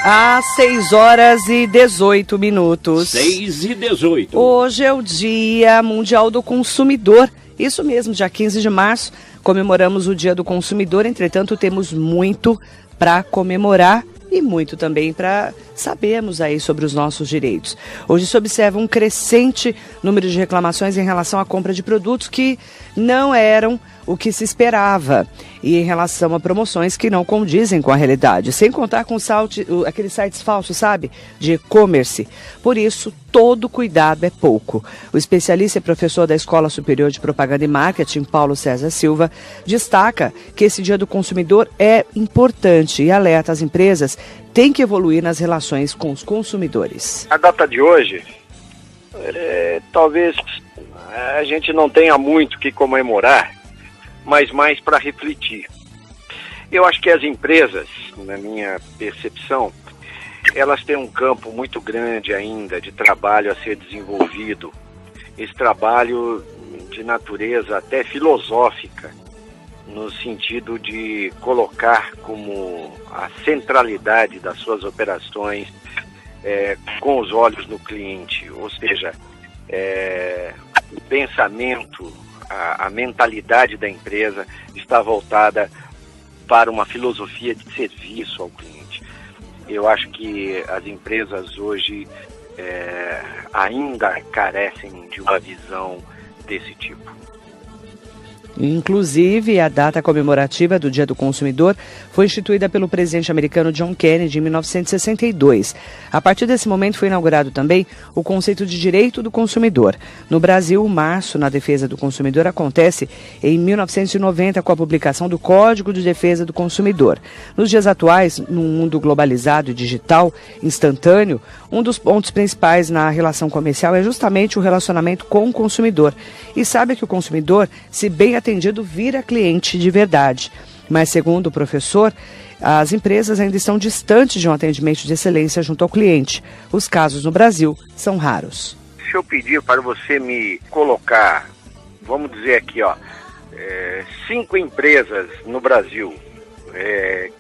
Às 6h18. 6h18. Hoje é o Dia Mundial do Consumidor. Isso mesmo, dia 15 de março, comemoramos o Dia do Consumidor. Entretanto, temos muito para comemorar e muito também para sabermos aí sobre os nossos direitos. Hoje se observa um crescente número de reclamações em relação à compra de produtos que não eram o que se esperava e em relação a promoções que não condizem com a realidade, sem contar com aqueles sites falsos, sabe, de e-commerce. Por isso, todo cuidado é pouco. O especialista e professor da Escola Superior de Propaganda e Marketing, Paulo César Silva, destaca que esse Dia do Consumidor é importante e alerta as empresas têm que evoluir nas relações com os consumidores. A data de hoje, talvez a gente não tenha muito o que comemorar, mas mais para refletir. Eu acho que as empresas, na minha percepção, elas têm um campo muito grande ainda de trabalho a ser desenvolvido. Esse trabalho de natureza até filosófica, no sentido de colocar como a centralidade das suas operações com os olhos no cliente, ou seja, o pensamento, a mentalidade da empresa está voltada para uma filosofia de serviço ao cliente. Eu acho que as empresas hoje ainda carecem de uma visão desse tipo. Inclusive, a data comemorativa do Dia do Consumidor foi instituída pelo presidente americano John Kennedy em 1962. A partir desse momento foi inaugurado também o conceito de direito do consumidor. No Brasil, o Março na Defesa do Consumidor acontece em 1990 com a publicação do Código de Defesa do Consumidor. Nos dias atuais, num mundo globalizado e digital, instantâneo, um dos pontos principais na relação comercial é justamente o relacionamento com o consumidor. E sabe que o consumidor, se bem atendido, vira cliente de verdade. Mas, segundo o professor, as empresas ainda estão distantes de um atendimento de excelência junto ao cliente. Os casos no Brasil são raros. Se eu pedir para você me colocar, vamos dizer aqui, 5 empresas no Brasil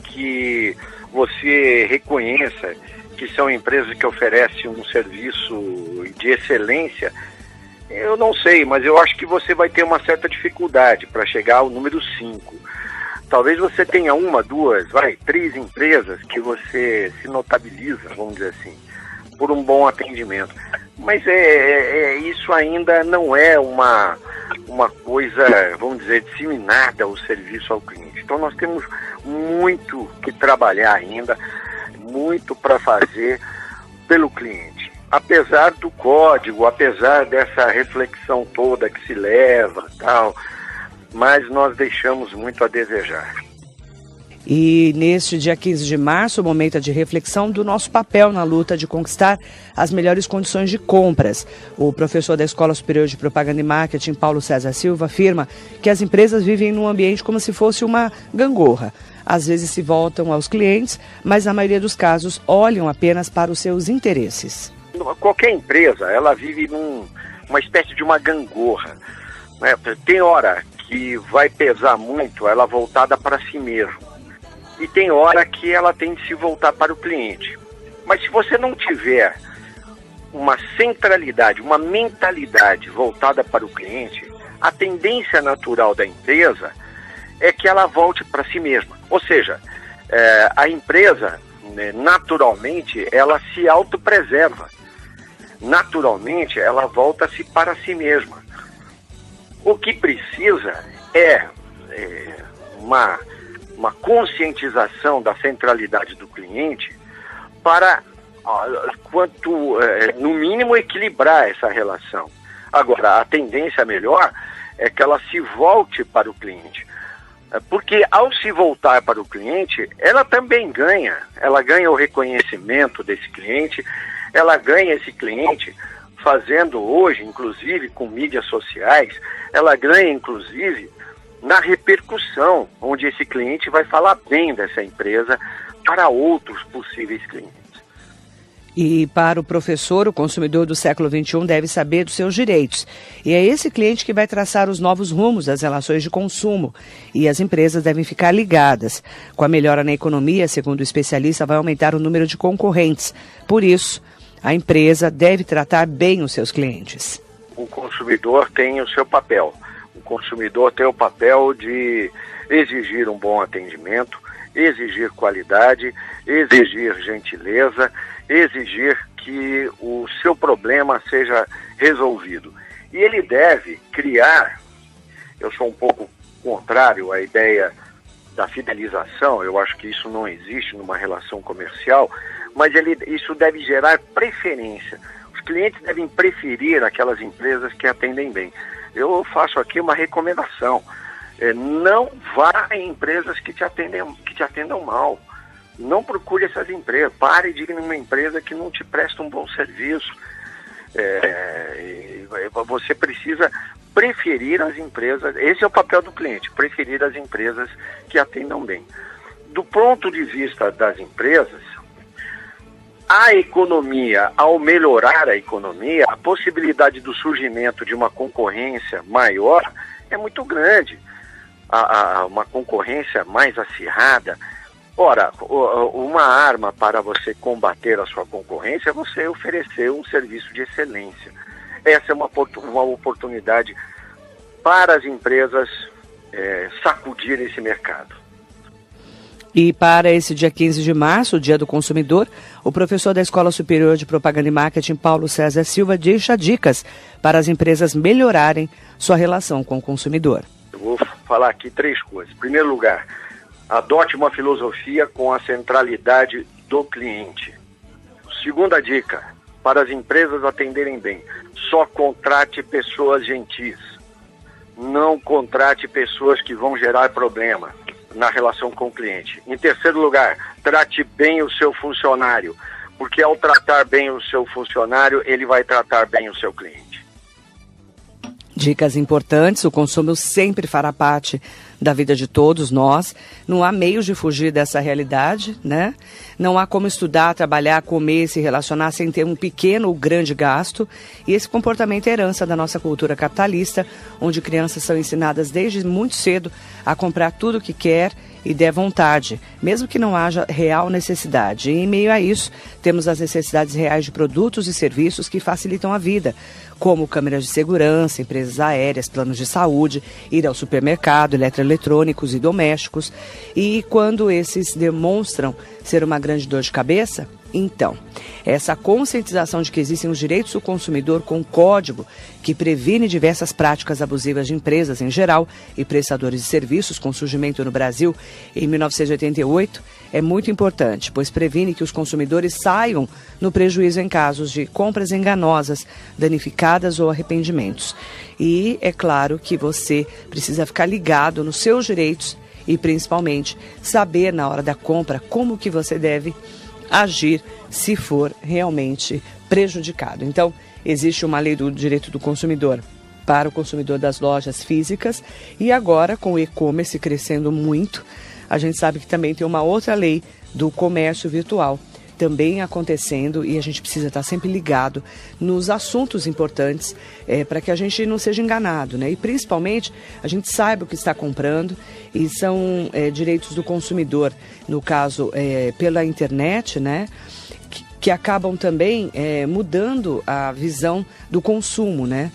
que você reconheça que são empresas que oferecem um serviço de excelência, eu não sei, mas eu acho que você vai ter uma certa dificuldade para chegar ao número 5. Talvez você tenha 1, 2, 3 empresas que você se notabiliza, vamos dizer assim, por um bom atendimento. Mas isso ainda não é uma coisa, vamos dizer, disseminada o serviço ao cliente. Então nós temos muito que trabalhar ainda, muito para fazer pelo cliente. Apesar do código, apesar dessa reflexão toda que se leva, tal, mas nós deixamos muito a desejar. E neste dia 15 de março, o momento é de reflexão do nosso papel na luta de conquistar as melhores condições de compras. O professor da Escola Superior de Propaganda e Marketing, Paulo César Silva, afirma que as empresas vivem num ambiente como se fosse uma gangorra. Às vezes se voltam aos clientes, mas na maioria dos casos olham apenas para os seus interesses. Qualquer empresa, ela vive numa espécie de uma gangorra, né? Tem hora que vai pesar muito ela voltada para si mesma. E tem hora que ela tem de se voltar para o cliente. Mas se você não tiver uma centralidade, uma mentalidade voltada para o cliente, a tendência natural da empresa é que ela volte para si mesma. Ou seja, a empresa, naturalmente, ela se autopreserva. Naturalmente, ela volta-se para si mesma. O que precisa é uma conscientização da centralidade do cliente para, no mínimo, equilibrar essa relação. Agora, a tendência melhor é que ela se volte para o cliente. Porque ao se voltar para o cliente, ela também ganha. Ela ganha o reconhecimento desse cliente, ela ganha esse cliente fazendo hoje, inclusive com mídias sociais, ela ganha inclusive na repercussão, onde esse cliente vai falar bem dessa empresa para outros possíveis clientes. E para o professor, o consumidor do século XXI deve saber dos seus direitos. E é esse cliente que vai traçar os novos rumos das relações de consumo. E as empresas devem ficar ligadas. Com a melhora na economia, segundo o especialista, vai aumentar o número de concorrentes. Por isso, a empresa deve tratar bem os seus clientes. O consumidor tem o seu papel. O consumidor tem o papel de exigir um bom atendimento, exigir qualidade, exigir gentileza, exigir que o seu problema seja resolvido. E ele deve criar, eu sou um pouco contrário à ideia da fidelização, eu acho que isso não existe numa relação comercial, mas isso deve gerar preferência. Os clientes devem preferir aquelas empresas que atendem bem. Eu faço aqui uma recomendação, não vá em empresas que te atendam mal. Não procure essas empresas, pare de ir numa empresa que não te presta um bom serviço. Você precisa preferir as empresas, esse é o papel do cliente, preferir as empresas que atendam bem. Do ponto de vista das empresas, a economia, ao melhorar a economia, a possibilidade do surgimento de uma concorrência maior é muito grande, uma concorrência mais acirrada. Ora, uma arma para você combater a sua concorrência é você oferecer um serviço de excelência. Essa é uma oportunidade para as empresas sacudirem esse mercado. E para esse dia 15 de março, o Dia do Consumidor, o professor da Escola Superior de Propaganda e Marketing, Paulo César Silva, deixa dicas para as empresas melhorarem sua relação com o consumidor. Eu vou falar aqui 3 coisas. Em primeiro lugar, adote uma filosofia com a centralidade do cliente. Segunda dica, para as empresas atenderem bem, só contrate pessoas gentis. Não contrate pessoas que vão gerar problema na relação com o cliente. Em terceiro lugar, trate bem o seu funcionário, porque ao tratar bem o seu funcionário, ele vai tratar bem o seu cliente. Dicas importantes, o consumo sempre fará parte da vida de todos nós. Não há meios de fugir dessa realidade, né? Não há como estudar, trabalhar, comer, se relacionar sem ter um pequeno ou grande gasto. E esse comportamento é herança da nossa cultura capitalista, onde crianças são ensinadas desde muito cedo a comprar tudo o que quer e der vontade, mesmo que não haja real necessidade. E em meio a isso, temos as necessidades reais de produtos e serviços que facilitam a vida, como câmeras de segurança, empresas aéreas, planos de saúde, ir ao supermercado, eletroeletrônicos e domésticos. E quando esses demonstram ser uma grande dor de cabeça, então, essa conscientização de que existem os direitos do consumidor com código que previne diversas práticas abusivas de empresas em geral e prestadores de serviços com surgimento no Brasil em 1988 é muito importante, pois previne que os consumidores saiam no prejuízo em casos de compras enganosas, danificadas ou arrependimentos. E é claro que você precisa ficar ligado nos seus direitos e principalmente saber na hora da compra como que você deve agir se for realmente prejudicado. Então, existe uma lei do direito do consumidor para o consumidor das lojas físicas e agora, com o e-commerce crescendo muito, a gente sabe que também tem uma outra lei do comércio virtual também acontecendo e a gente precisa estar sempre ligado nos assuntos importantes para que a gente não seja enganado, né? E principalmente a gente saiba o que está comprando e são direitos do consumidor, no caso pela internet, né? Que acabam também mudando a visão do consumo, né?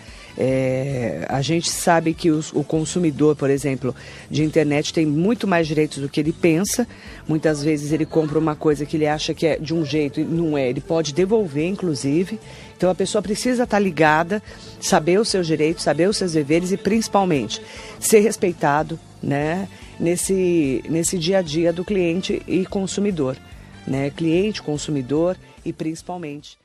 A gente sabe que o consumidor, por exemplo, de internet tem muito mais direitos do que ele pensa. Muitas vezes ele compra uma coisa que ele acha que é de um jeito e não é. Ele pode devolver, inclusive. Então a pessoa precisa estar ligada, saber os seus direitos, saber os seus deveres e principalmente ser respeitado, né, nesse dia a dia do cliente e consumidor, né? Cliente, consumidor e principalmente